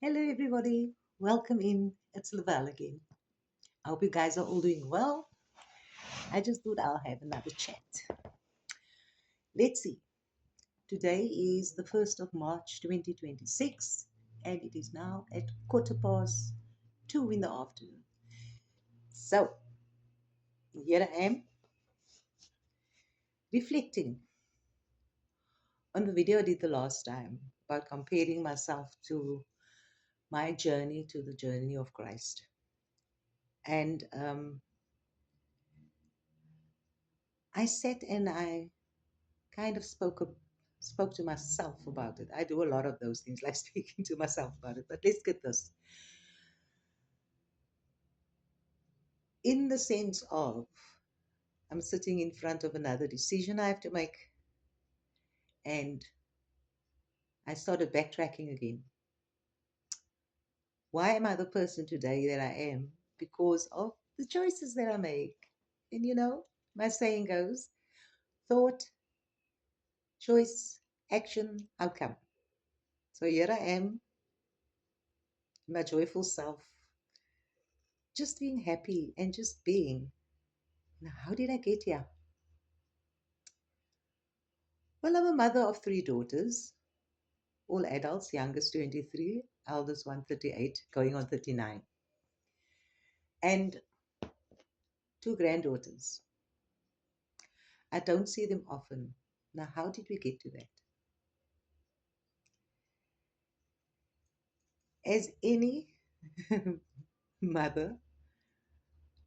Hello, everybody. Welcome in. It's Laval again. I hope you guys are all doing well. I just thought I'll have another chat. Let's see. Today is the 1st of March 2026, and it is now at quarter past 2 in the afternoon. So, here I am reflecting on the video I did the last time about comparing myself to my journey to the journey of Christ. And I sat and I kind of spoke to myself about it. I do a lot of those things, like speaking to myself about it. But let's get this. In the sense of I'm sitting in front of another decision I have to make, and I started backtracking again. Why am I the person today that I am? Because of the choices that I make. And my saying goes, thought, choice, action, outcome. So here I am, my joyful self, just being happy and just being. Now, how did I get here? Well, I'm a mother of three daughters, all adults, youngest 23, eldest 138, going on 39, and two granddaughters. I don't see them often. Now, how did we get to that? As any mother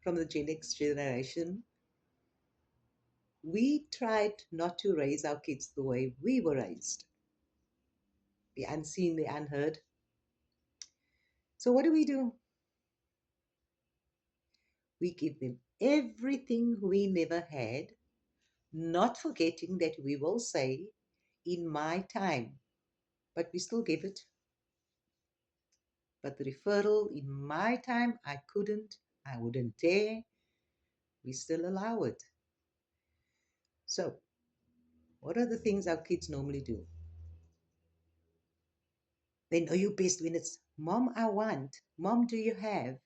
from the Gen X generation, we tried not to raise our kids the way we were raised, the unseen, the unheard. So, what do? We give them everything we never had, not forgetting that we will say, in my time, but we still give it. But the referral, in my time, I couldn't, I wouldn't dare, we still allow it. So, what are the things our kids normally do? They know you best when it's, Mom, I want. Mom, do you have?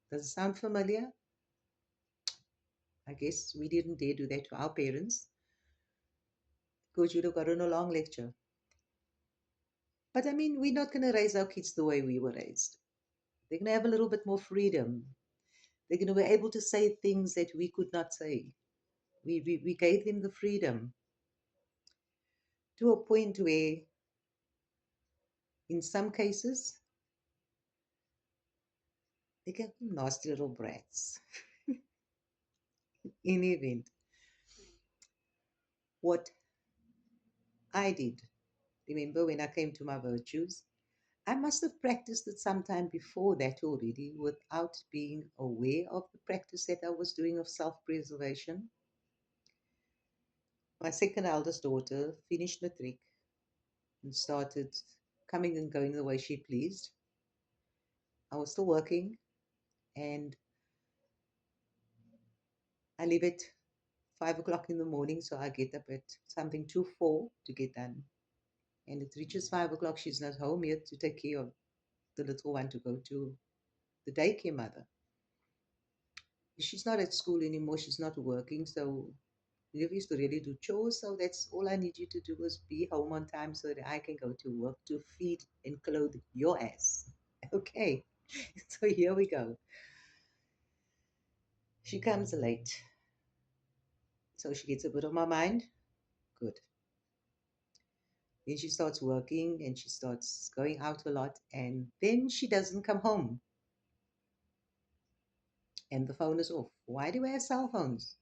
Does it sound familiar? I guess we didn't dare do that to our parents because you'd have gotten a long lecture. But I mean, we're not going to raise our kids the way we were raised. They're going to have a little bit more freedom. They're going to be able to say things that we could not say. We gave them the freedom to a point where, in some cases, they get nasty little brats. In the event, what I did, remember when I came to my virtues, I must have practiced it sometime before that already without being aware of the practice that I was doing of self preservation. My second eldest daughter finished matric and started coming and going the way she pleased. I was still working, and I leave at 5 o'clock in the morning, so I get up at something to 4 to get done. And it reaches 5 o'clock, she's not home yet to take care of the little one to go to the daycare mother. She's not at school anymore, she's not working, so Liv used to really do chores. So that's all I need you to do is be home on time so that I can go to work to feed and clothe your ass. Okay, so here we go. She comes late, so she gets a bit of my mind. Good. Then she starts working and she starts going out a lot, and then she doesn't come home and the phone is off. Why do we have cell phones?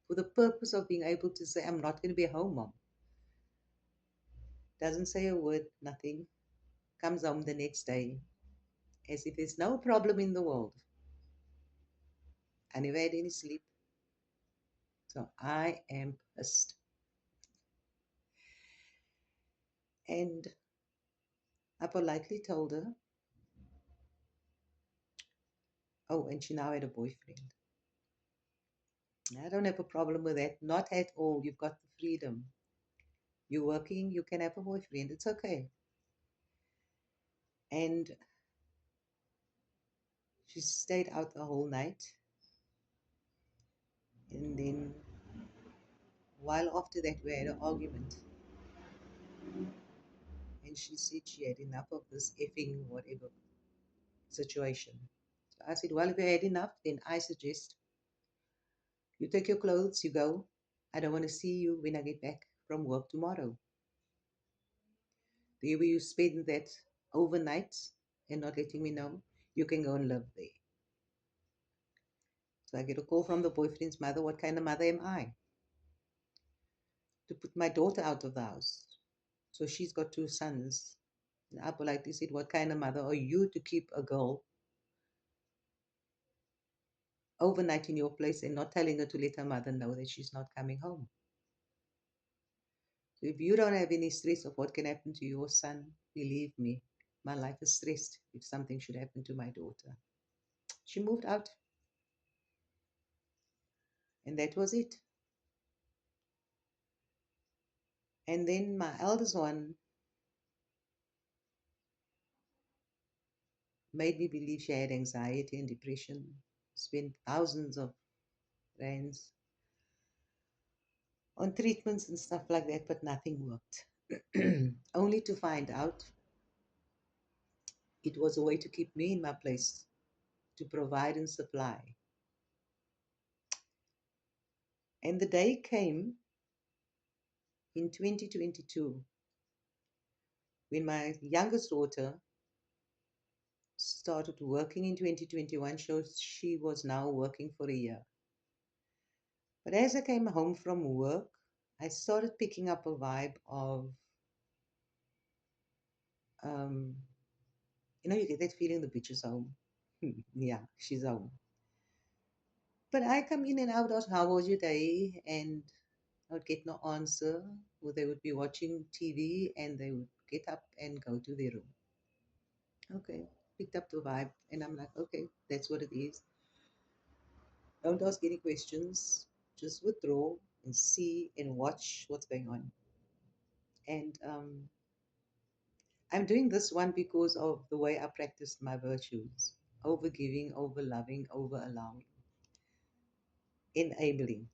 For the purpose of being able to say, I'm not going to be home, Mom. Doesn't say a word, nothing. Comes home the next day as if there's no problem in the world. I never had any sleep. So I am pissed. And I politely told her, oh, and she now had a boyfriend. I don't have a problem with that. Not at all. You've got the freedom. You're working, you can have a boyfriend. It's okay. And she stayed out the whole night. And then, while after that, we had an argument. And she said she had enough of this effing whatever situation. So I said, well, if you had enough, then I suggest you take your clothes, you go. I don't want to see you when I get back from work tomorrow. There where you spend that overnight and not letting me know, you can go and live there. So I get a call from the boyfriend's mother. What kind of mother am I? To put my daughter out of the house. So she's got two sons. And I politely said, what kind of mother are you to keep a girl overnight in your place and not telling her to let her mother know that she's not coming home? So if you don't have any stress of what can happen to your son, believe me, my life is stressed if something should happen to my daughter. She moved out, and that was it. And then my eldest one made me believe she had anxiety and depression, spent thousands of rands on treatments and stuff like that, but nothing worked. Only to find out it was a way to keep me in my place, to provide and supply. And the day came in 2022 when my youngest daughter started working in 2021, so she was now working for a year. But as I came home from work, I started picking up a vibe of, um, you get that feeling the bitch is home. Yeah, she's home. But I come in and out of how was your day? And I would get no answer. Or they would be watching TV and they would get up and go to their room. Okay, picked up the vibe. And I'm like, okay, that's what it is. Don't ask any questions. Just withdraw and see and watch what's going on. And I'm doing this one because of the way I practiced my virtues: over giving, over loving, over allowing, enabling.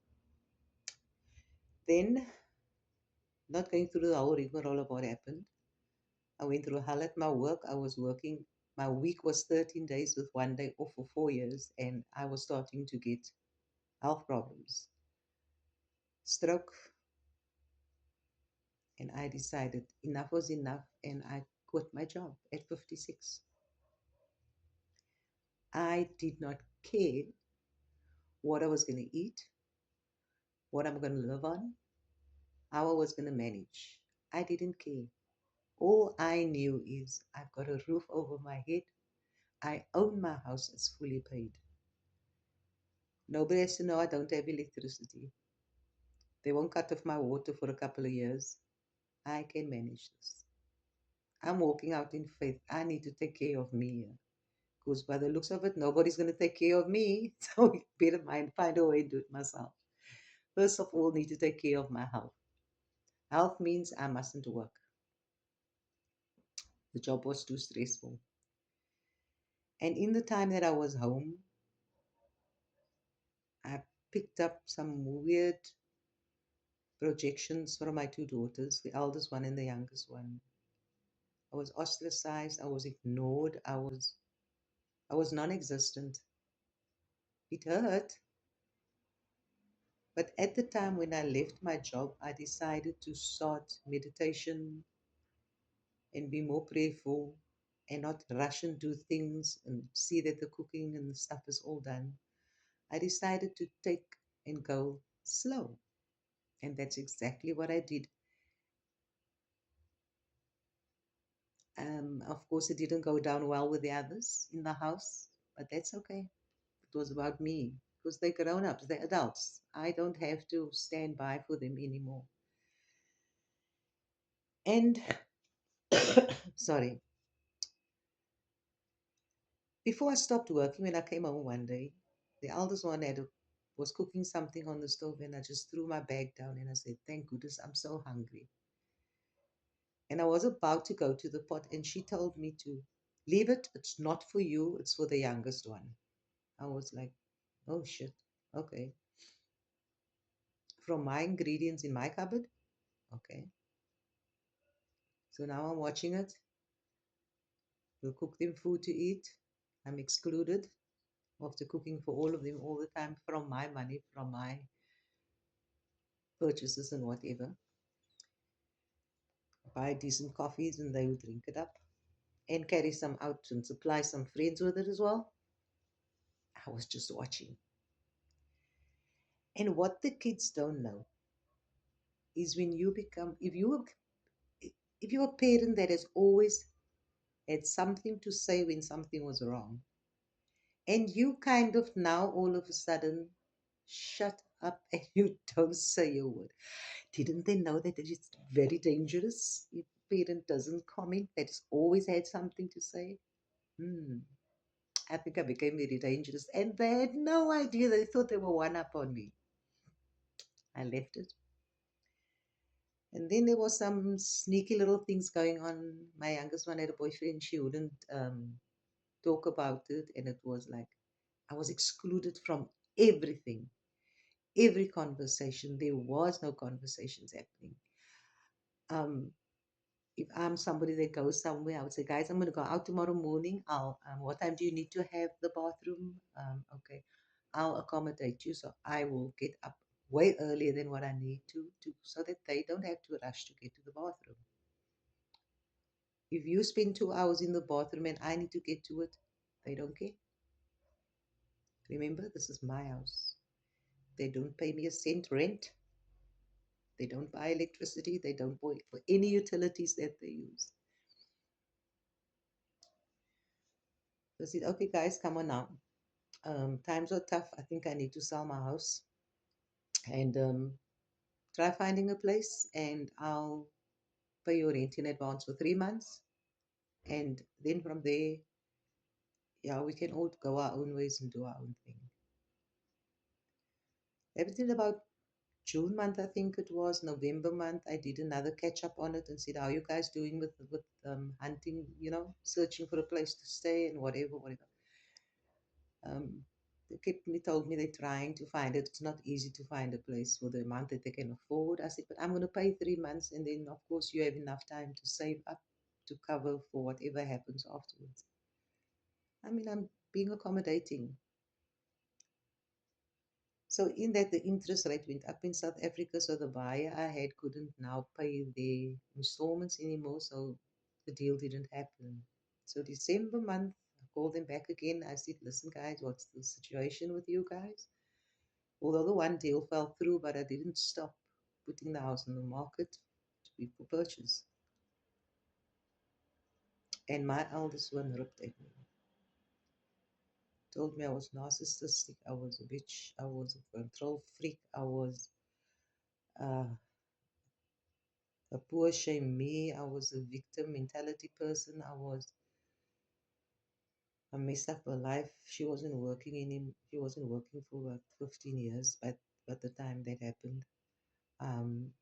Then, not going through the whole rigmarole of what happened. I went through hell at my work. I was working, my week was 13 days with 1 day off for 4 years, and I was starting to get health problems, stroke, and I decided enough was enough, and I quit my job at 56. I did not care what I was going to eat, what I'm going to live on, how I was going to manage. I didn't care. All I knew is I've got a roof over my head. I own my house, it's fully paid. Nobody has to know I don't have electricity. They won't cut off my water for a couple of years. I can manage this. I'm walking out in faith. I need to take care of me. Because by the looks of it, nobody's going to take care of me. So better mind, find a way to do it myself. First of all, need to take care of my health. Health means I mustn't work. The job was too stressful. And in the time that I was home, I picked up some weird projections from my two daughters, the eldest one and the youngest one. I was ostracized, I was ignored, I was non-existent. It hurt, but at the time when I left my job, I decided to start meditation and be more prayerful and not rush and do things and see that the cooking and the stuff is all done. I decided to take and go slow. And that's exactly what I did. Of course, it didn't go down well with the others in the house, but that's okay. It was about me because they're grown ups, they're adults. I don't have to stand by for them anymore. And sorry, before I stopped working, when I came home one day, the eldest one was cooking something on the stove, and I just threw my bag down and I said, thank goodness, I'm so hungry. And I was about to go to the pot, and she told me to. Leave it. It's not for you. It's for the youngest one. I was like, oh shit. Okay. From my ingredients in my cupboard. Okay. So now I'm watching it. We'll cook them food to eat. I'm excluded after cooking for all of them all the time from my money, from my purchases and whatever. Buy decent coffees and they will drink it up and carry some out and supply some friends with it as well. I was just watching. And what the kids don't know is when you become, if you're a parent that has always had something to say when something was wrong, and you kind of now all of a sudden shut up and you don't say a word. Didn't they know that it is very dangerous if a parent doesn't comment, that has always had something to say? Hmm. I think I became very dangerous. And they had no idea. They thought they were one up on me. I left it. And then there was some sneaky little things going on. My youngest one had a boyfriend. She wouldn't talk about it. And it was like I was excluded from everything, every conversation. There was no conversations happening. Um, if I'm somebody that goes somewhere, I would say, guys, I'm going to go out tomorrow morning. What time do you need to have the bathroom? Okay, I'll accommodate you. So I will get up way earlier than what I need to, so that they don't have to rush to get to the bathroom. If you spend 2 hours in the bathroom and I need to get to it, they don't care. Remember, this is my house. They don't pay me a cent rent. They don't buy electricity. They don't pay for any utilities that they use. So I said, okay, guys, come on now. Times are tough. I think I need to sell my house and try finding a place, and I'll pay your rent in advance for 3 months. And then from there, yeah, we can all go our own ways and do our own thing. Everything about June month, I think it was, November month, I did another catch up on it and said, how are you guys doing with hunting, searching for a place to stay and whatever, whatever. They kept me told me they're trying to find it. It's not easy to find a place for the amount that they can afford. I said, but I'm going to pay 3 months, and then of course you have enough time to save up to cover for whatever happens afterwards. I mean, I'm being accommodating. So in that, the interest rate went up in South Africa, so the buyer I had couldn't now pay their installments anymore, so the deal didn't happen. So December month, I called them back again. I said, listen, guys, what's the situation with you guys? Although the one deal fell through, but I didn't stop putting the house on the market to be for purchase. And my eldest one ripped at me. Told me I was narcissistic, I was a bitch, I was a control freak, I was uh, a poor shame me, I was a victim mentality person, I messed up her life. She wasn't working she wasn't working for about 15 years by the time that happened. Um,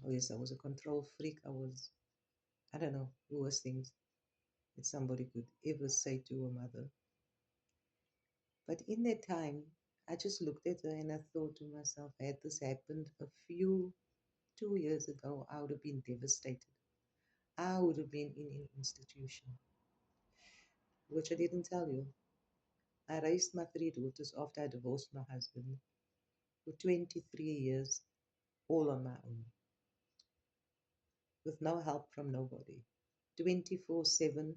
oh yes, I was a control freak. I don't know, worse things that somebody could ever say to a mother. But in that time, I just looked at her and I thought to myself, had this happened 2 years ago, I would have been devastated. I would have been in an institution, which I didn't tell you. I raised my three daughters after I divorced my husband for 23 years, all on my own, with no help from nobody. 24/7,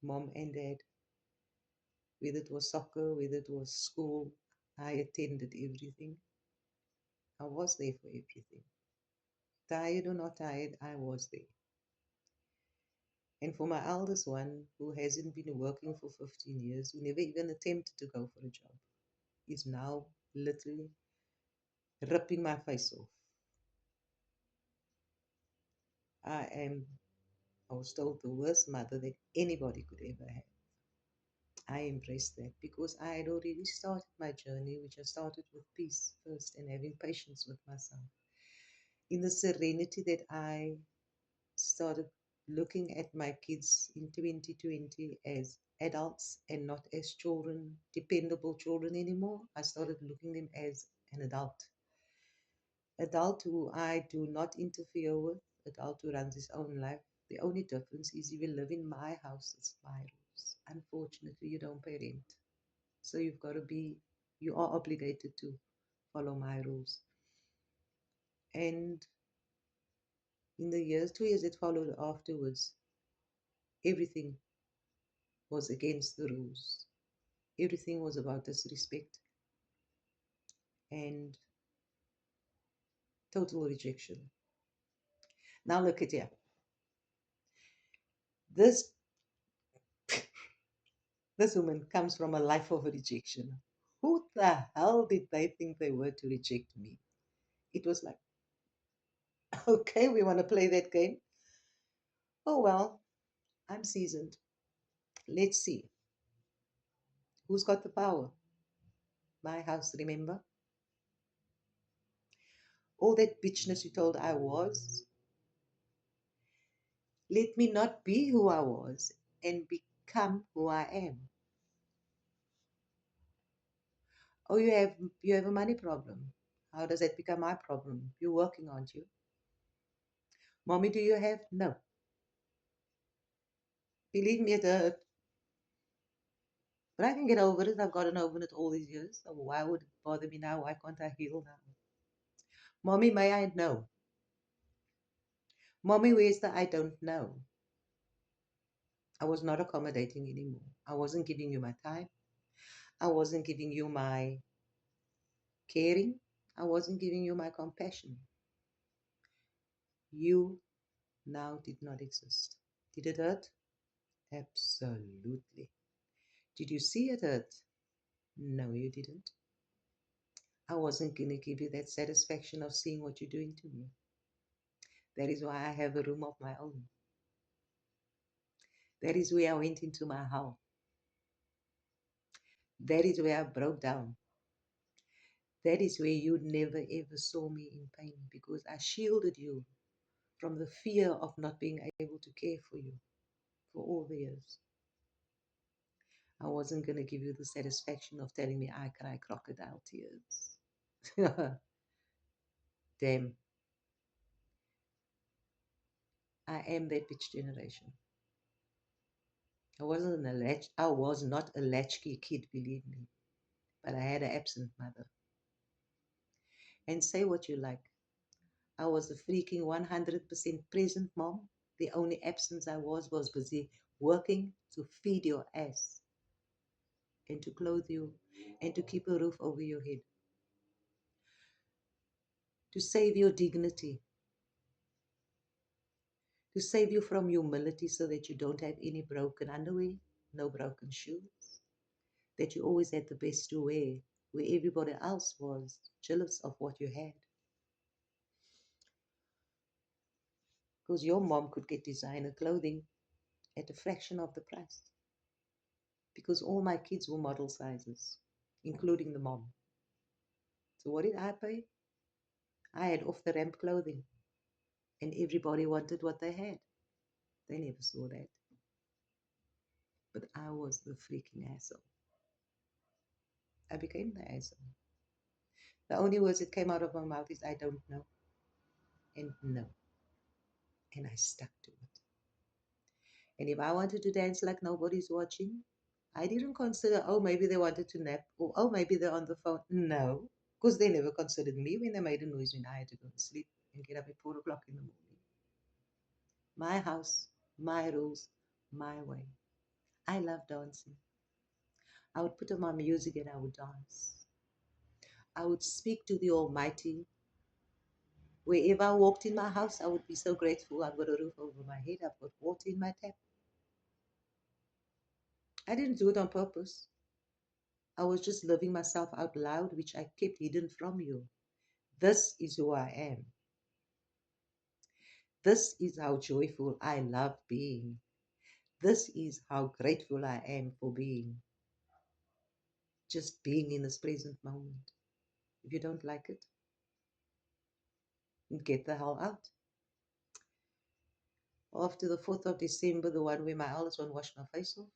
mom and dad, whether it was soccer, whether it was school, I attended everything. I was there for everything. Tired or not tired, I was there. And for my eldest one, who hasn't been working for 15 years, who never even attempted to go for a job, is now literally ripping my face off. I am, I was told, the worst mother that anybody could ever have. I embraced that because I had already started my journey, which I started with peace first and having patience with myself. In the serenity that I started looking at my kids in 2020 as adults and not as children, dependable children anymore. I started looking them as an adult who I do not interfere with, adult who runs his own life. The only difference is if you live in my house, it's my rules. Unfortunately, you don't pay rent. So you are obligated to follow my rules. And in the 2 years that followed afterwards, everything was against the rules. Everything was about disrespect and total rejection. Now look at here. This this woman comes from a life of rejection. Who the hell did they think they were to reject me? It was like, okay, we want to play that game. Oh well, I'm seasoned. Let's see. Who's got the power? My house, remember? All that bitchness you told I was. Let me not be who I was and become who I am. Oh, you have a money problem. How does that become my problem? You're working, aren't you? Mommy, do you have? No. Believe me, it hurt. But I can get over it. I've gotten over it all these years. So why would it bother me now? Why can't I heal now? Mommy, may I? No. Mommy, where's the I don't know? I was not accommodating anymore. I wasn't giving you my time. I wasn't giving you my caring. I wasn't giving you my compassion. You now did not exist. Did it hurt? Absolutely. Did you see it hurt? No, you didn't. I wasn't going to give you that satisfaction of seeing what you're doing to me. That is why I have a room of my own. That is where I went into my hell. That is where I broke down. That is where you never ever saw me in pain because I shielded you from the fear of not being able to care for you for all the years. I wasn't going to give you the satisfaction of telling me I cry crocodile tears. Damn, I am that bitch generation. I was not a latchkey kid, believe me, but I had an absent mother. And say what you like. I was a freaking 100% present mom. The only absence I was busy working to feed your ass and to clothe you and to keep a roof over your head, to save your dignity, to save you from humility so that you don't have any broken underwear, no broken shoes, that you always had the best to wear, where everybody else was jealous of what you had. Because your mom could get designer clothing at a fraction of the price. Because all my kids were model sizes, including the mom. So what did I pay? I had off the ramp clothing, and everybody wanted what they had. They never saw that. But I was the freaking asshole. I became the asshole. The only words that came out of my mouth is I don't know and no. And I stuck to it. And if I wanted to dance like nobody's watching, I didn't consider, oh, maybe they wanted to nap or, oh, maybe they're on the phone. No, because they never considered me when they made a noise when I had to go to sleep and get up at 4 o'clock in the morning. My house, my rules, my way. I love dancing. I would put on my music and I would dance. I would speak to the Almighty. Wherever I walked in my house, I would be so grateful. I've got a roof over my head. I've got water in my tap. I didn't do it on purpose. I was just living myself out loud, which I kept hidden from you. This is who I am. This is how joyful I love being. This is how grateful I am for being. Just being in this present moment. If you don't like it, get the hell out. After the 4th of December, the one where my eldest one washed my face off,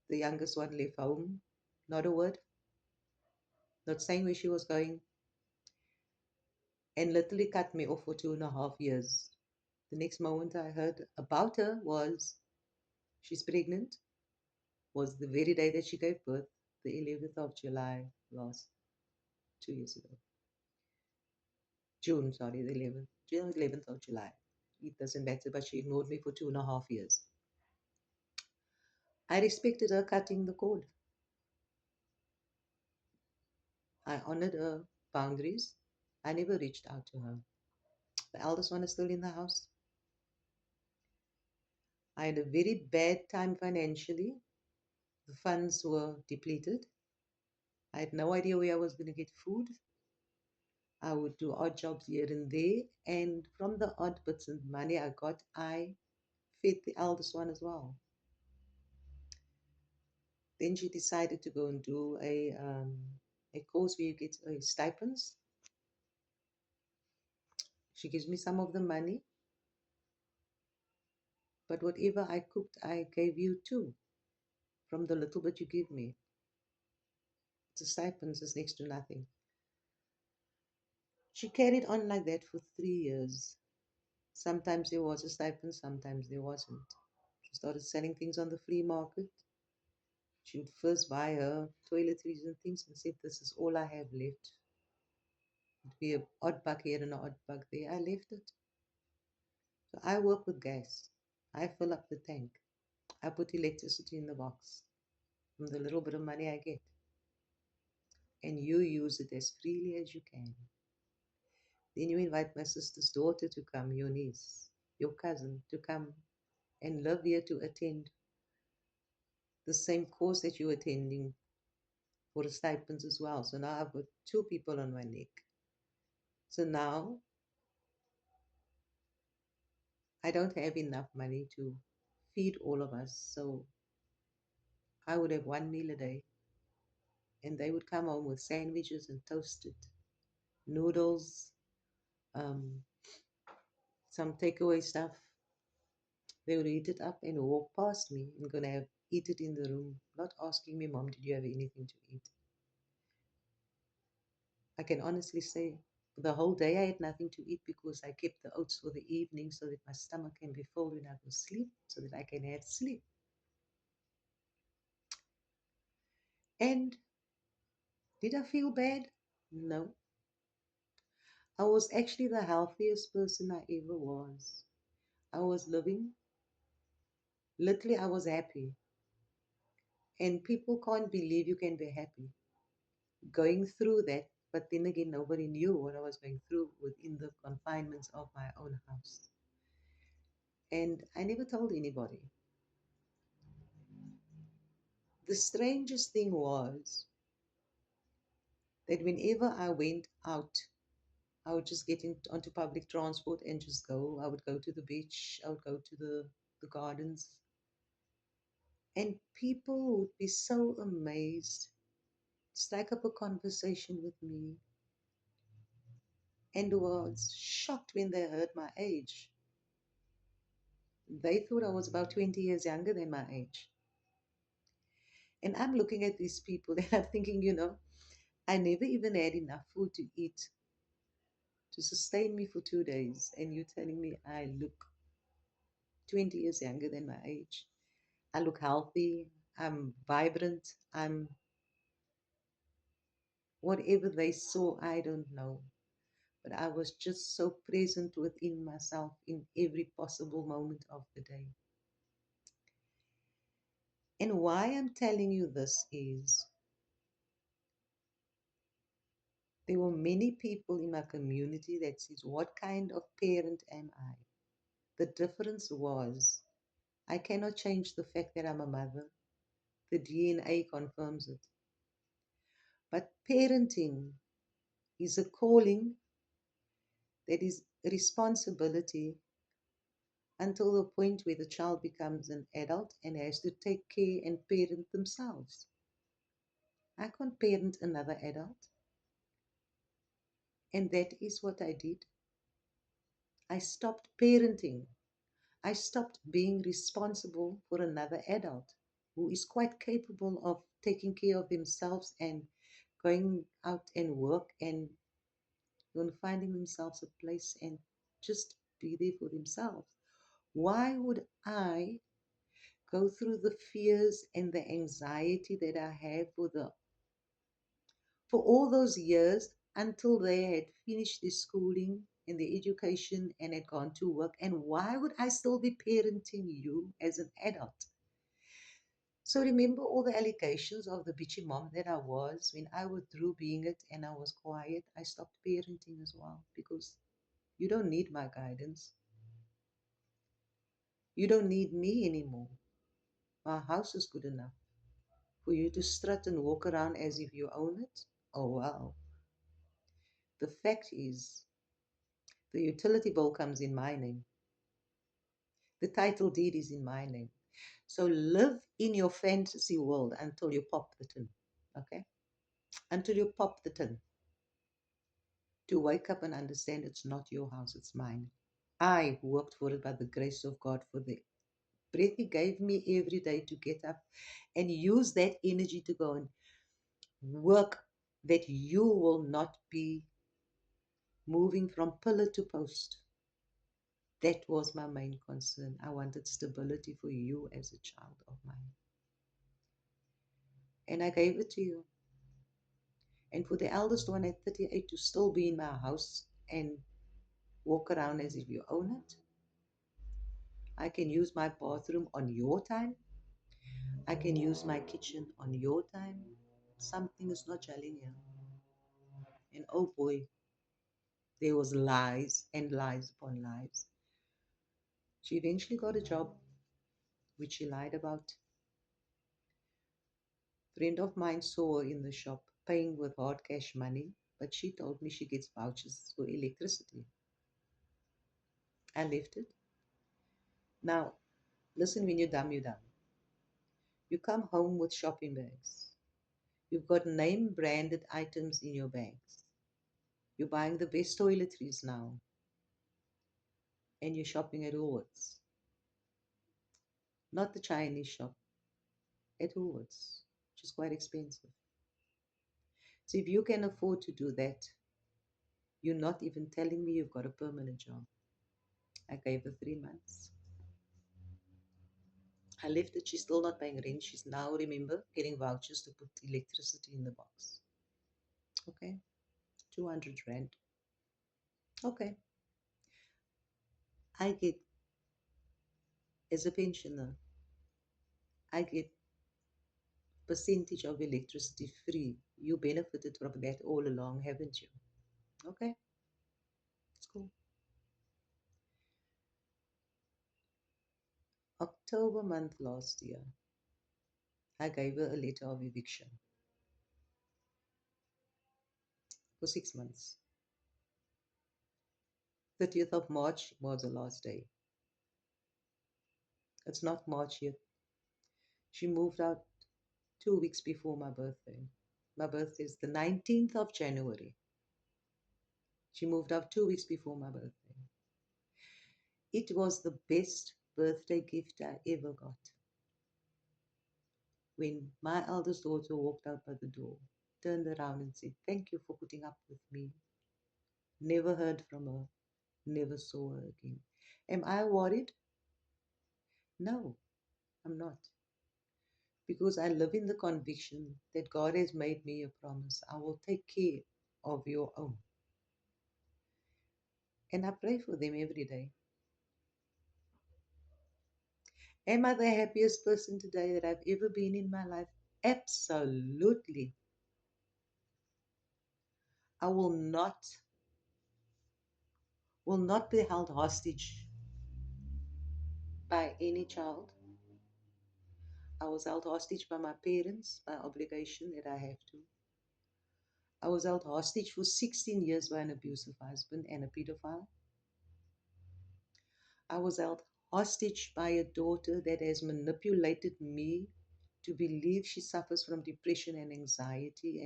the youngest one left home, not a word, not saying where she was going, and literally cut me off for 2.5 years. The next moment I heard about her was she's pregnant, was the very day that she gave birth, the 11th of July last 2 years ago. June, sorry, the 11th, June 11th of July. It doesn't matter, but she ignored me for 2.5 years. I respected her cutting the cord. I honored her boundaries. I never reached out to her. The eldest one is still in the house. I had a very bad time financially. The funds were depleted. I had no idea where I was going to get food. I would do odd jobs here and there, and from the odd bits of money I got, I fed the eldest one as well. Then she decided to go and do a course where you get stipends. She gives me some of the money, but whatever I cooked, I gave you too, from the little bit you give me. The stipends is next to nothing. She carried on like that for 3 years. Sometimes there was a stipend, sometimes there wasn't. She started selling things on the flea market. She would first buy her toiletries and things and said, "This is all I have left." It'd be an odd buck here and an odd buck there. I left it. So I work with gas. I fill up the tank. I put electricity in the box from the little bit of money I get. And you use it as freely as you can. Then you invite my sister's daughter to come, your niece, your cousin to come and live here to attend the same course that you're attending for the stipends as well. So now I've got two people on my neck. So now I don't have enough money to feed all of us. So I would have one meal a day. And they would come home with sandwiches and toasted noodles, um, some takeaway stuff. They would eat it up and walk past me and gonna have eat it in the room, not asking me, "Mom, did you have anything to eat?" I can honestly say the whole day I had nothing to eat because I kept the oats for the evening so that my stomach can be full when I go sleep, so that I can have sleep. And did I feel bad? No. I was actually the healthiest person I ever was. I was living, literally, I was happy. And people can't believe you can be happy going through that. But then again, nobody knew what I was going through within the confinements of my own house. And I never told anybody. The strangest thing was that whenever I went out, I would just get onto public transport and just go. I would go to the beach, I would go to the gardens, and people would be so amazed, strike up a conversation with me, and was shocked when they heard my age. They thought I was about 20 years younger than my age. And I'm looking at these people and I'm thinking, I never even had enough food to eat to sustain me for 2 days. And you're telling me I look 20 years younger than my age. I look healthy. I'm vibrant. I'm whatever they saw, I don't know. But I was just so present within myself in every possible moment of the day. And why I'm telling you this is there were many people in my community that says, "What kind of parent am I?" The difference was I cannot change the fact that I'm a mother. The DNA confirms it. But parenting is a calling that is a responsibility until the point where the child becomes an adult and has to take care and parent themselves. I can't parent another adult. And that is what I did. I stopped parenting. I stopped being responsible for another adult who is quite capable of taking care of themselves and going out and work and finding themselves a place and just be there for themselves. Why would I go through the fears and the anxiety that I have for all those years until they had finished their schooling and their education and had gone to work? And why would I still be parenting you as an adult? So remember all the allegations of the bitchy mom that I was when I withdrew being it and I was quiet. I stopped parenting as well because you don't need my guidance. You don't need me anymore. My house is good enough for you to strut and walk around as if you own it. Oh wow. The fact is, the utility bill comes in my name. The title deed is in my name. So live in your fantasy world until you pop the tin. Okay? Until you pop the tin. To wake up and understand it's not your house, it's mine. I worked for it by the grace of God for the breath He gave me every day to get up and use that energy to go and work that you will not be moving from pillar to post. That was my main concern. I wanted stability for you as a child of mine. And I gave it to you. And for the eldest one at 38 to still be in my house and walk around as if you own it, I can use my bathroom on your time. I can use my kitchen on your time. Something is not gelling here. And oh boy, there was lies and lies upon lies. She eventually got a job, which she lied about. A friend of mine saw her in the shop paying with hard cash money, but she told me she gets vouchers for electricity. I left it. Now, listen, when you're dumb, you're dumb. You come home with shopping bags. You've got name branded items in your bags. You're buying the best toiletries now, and you're shopping at Woolworths. Not the Chinese shop, at Woolworths, which is quite expensive. So if you can afford to do that, you're not even telling me you've got a permanent job. I gave her 3 months. I left it. She's still not paying rent. She's now, remember, getting vouchers to put electricity in the box. Okay, 200 rand. Okay, I get, as a pensioner, I get percentage of electricity free. You benefited from that all along, haven't you? Okay, it's cool. October month last year, I gave her a letter of eviction for 6 months. 30th of March was the last day. It's not March yet. She moved out 2 weeks before my birthday. My birthday is the 19th of January. She moved out 2 weeks before my birthday. It was the best birthday gift I ever got. When my eldest daughter walked out by the door, turned around and said, "Thank you for putting up with me." Never heard from her, never saw her again. Am I worried? No, I'm not. Because I live in the conviction that God has made me a promise. I will take care of your own. And I pray for them every day. Am I the happiest person today that I've ever been in my life? Absolutely. I will not be held hostage by any child. I was held hostage by my parents, by obligation that I have to. I was held hostage for 16 years by an abusive husband and a pedophile. I was held hostage by a daughter that has manipulated me to believe she suffers from depression and anxiety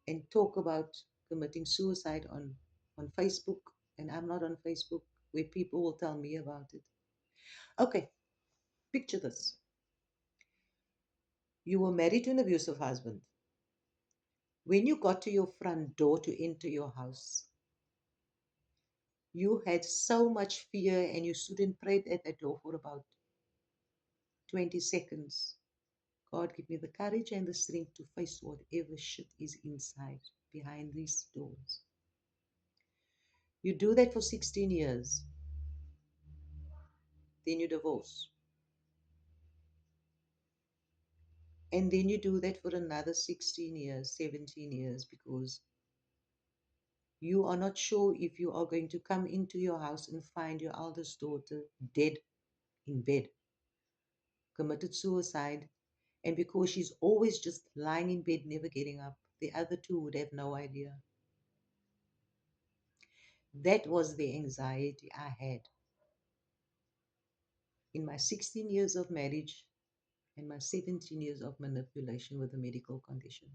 and talk about committing suicide on Facebook. And I'm not on Facebook. where people will tell me about it. Okay, picture this. You were married to an abusive husband. When you got to your front door to enter your house, you had so much fear and you stood and prayed at that door for about 20 seconds. God, give me the courage and the strength to face whatever shit is inside, behind these doors. You do that for 16 years, then you divorce. And then you do that for another 16 years, 17 years, because you are not sure if you are going to come into your house and find your eldest daughter dead in bed, committed suicide, and because she's always just lying in bed, never getting up, the other two would have no idea. That was the anxiety I had in my 16 years of marriage and my 17 years of manipulation with a medical condition.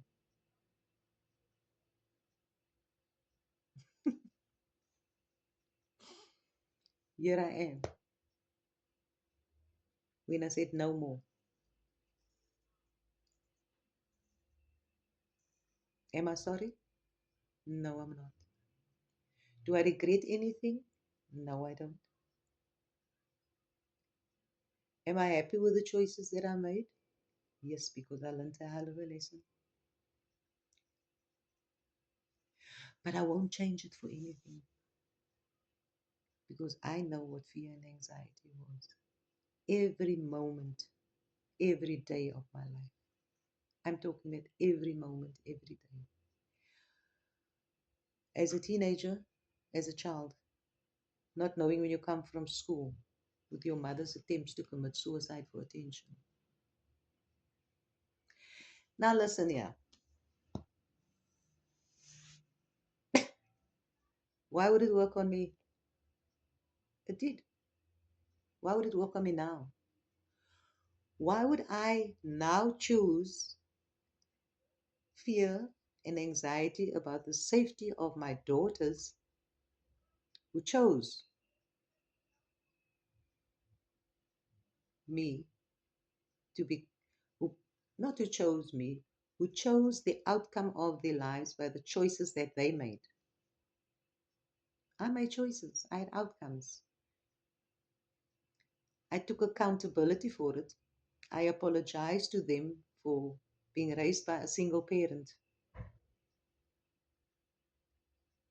Here I am when I said no more. Am I sorry? No, I'm not. Do I regret anything? No, I don't. Am I happy with the choices that I made? Yes, because I learned a hell of a lesson. But I won't change it for anything because I know what fear and anxiety was. Every moment, every day of my life. I'm talking at every moment, every day. As a teenager, as a child, not knowing when you come from school with your mother's attempts to commit suicide for attention. Now, listen here. Why would it work on me? It did. Why would it work on me now? Why would I now choose fear and anxiety about the safety of my daughters who chose me to be, who not who chose me, who chose the outcome of their lives by the choices that they made? I made choices, I had outcomes. I took accountability for it. I apologized to them for being raised by a single parent.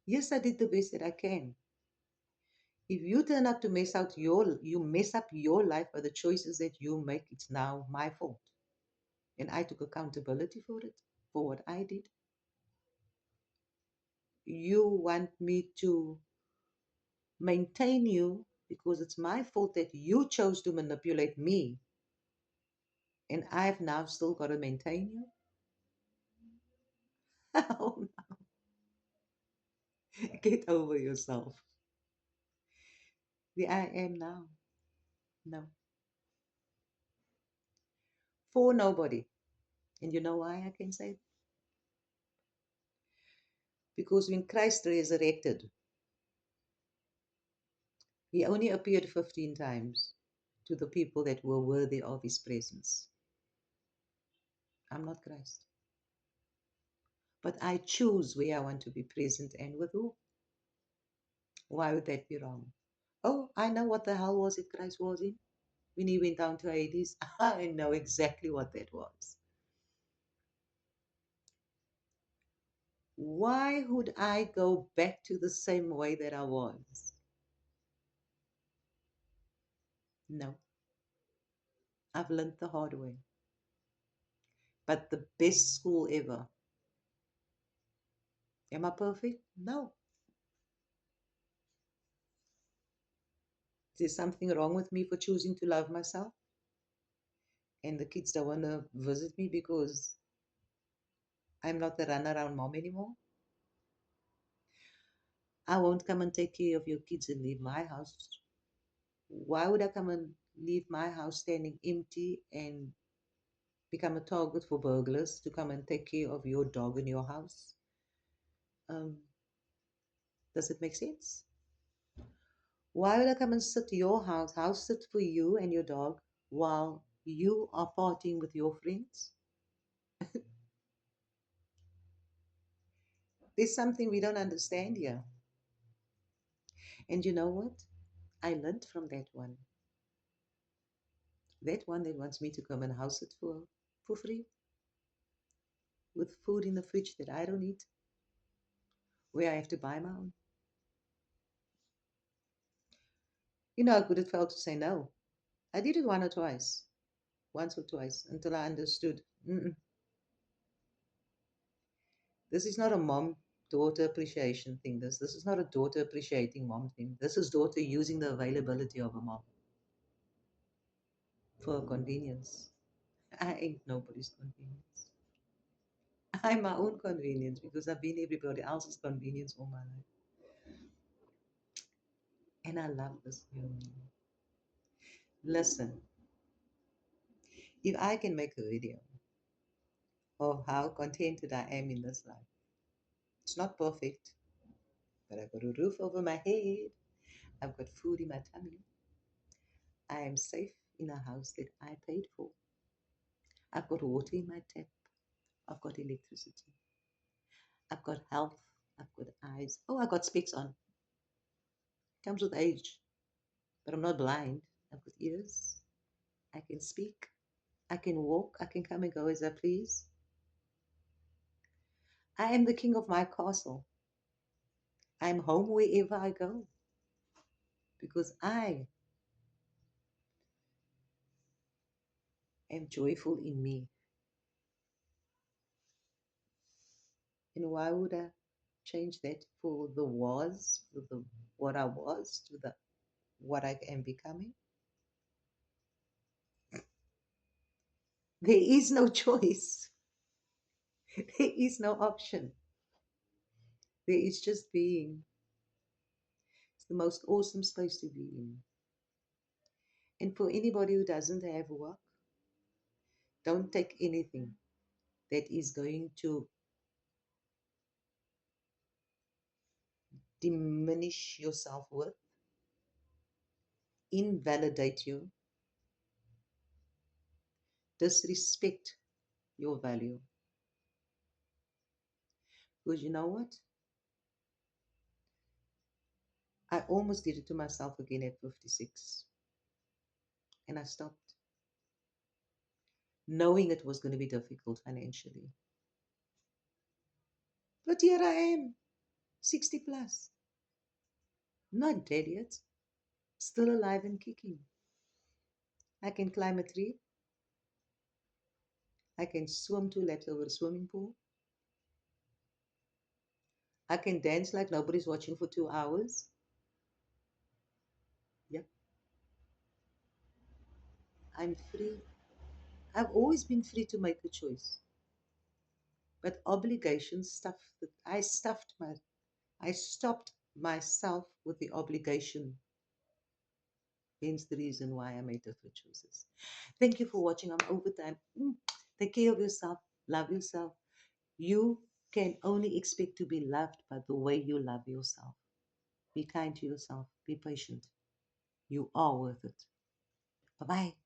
Yes, I did the best that I can. If you turn up to you mess up your life by the choices that you make, it's now my fault. And I took accountability for it, for what I did. You want me to maintain you because it's my fault that you chose to manipulate me, and I've now still got to maintain you? Oh, get over yourself. The I am now. No. For nobody. And you know why I can say? Because when Christ resurrected, he only appeared 15 times to the people that were worthy of his presence. I'm not Christ. But I choose where I want to be present and with who. Why would that be wrong? Oh, I know what the hell was it Christ was in when he went down to Hades. I know exactly what that was. Why would I go back to the same way that I was? No, I've learned the hard way. But the best school ever. Am I perfect? No. Is there something wrong with me for choosing to love myself? And the kids don't want to visit me because I'm not the runaround mom anymore? I won't come and take care of your kids and leave my house. Why would I come and leave my house standing empty and become a target for burglars to come and take care of your dog in your house? Um, does it make sense? Why would I come and sit to your house, house sit for you and your dog while you are partying with your friends? There's something we don't understand here. And you know what? I learned from that one. That one that wants me to come and house it for free with food in the fridge that I don't eat, where I have to buy my own. You know how good it felt to say no. I did it once or twice, until I understood. Mm-mm, this is not a mom daughter appreciation thing. This is not a daughter appreciating mom thing. This is daughter using the availability of a mom for convenience. I ain't nobody's convenience. I'm my own convenience because I've been everybody else's convenience all my life. And I love this feeling. Listen, if I can make a video of how contented I am in this life, it's not perfect, but I've got a roof over my head, I've got food in my tummy, I am safe in a house that I paid for, I've got water in my tap, I've got electricity, I've got health, I've got eyes. Oh, I got specs on. Comes with age, but I'm not blind. I've got ears. I can speak. I can walk. I can come and go as I please. I am the king of my castle. I'm home wherever I go because I am joyful in me. And why would I change that for the was, for the what I was, to the what I am becoming? There is no choice. There is no option. There is just being. It's the most awesome space to be in. And for anybody who doesn't have work, don't take anything that is going to diminish your self worth, invalidate you, disrespect your value. Because you know what? I almost did it to myself again at 56. And I stopped, knowing it was going to be difficult financially. But here I am, 60 plus, not dead yet, still alive and kicking. I can climb a tree. I can swim 2 laps over a swimming pool. I can dance like nobody's watching for 2 hours. Yep, I'm free. I've always been free to make a choice. But obligation stuff that I stopped myself with the obligation. Hence the reason why I made different choices. Thank you for watching. I'm over time. Take care of yourself. Love yourself. You can only expect to be loved by the way you love yourself. Be kind to yourself. Be patient. You are worth it. Bye bye.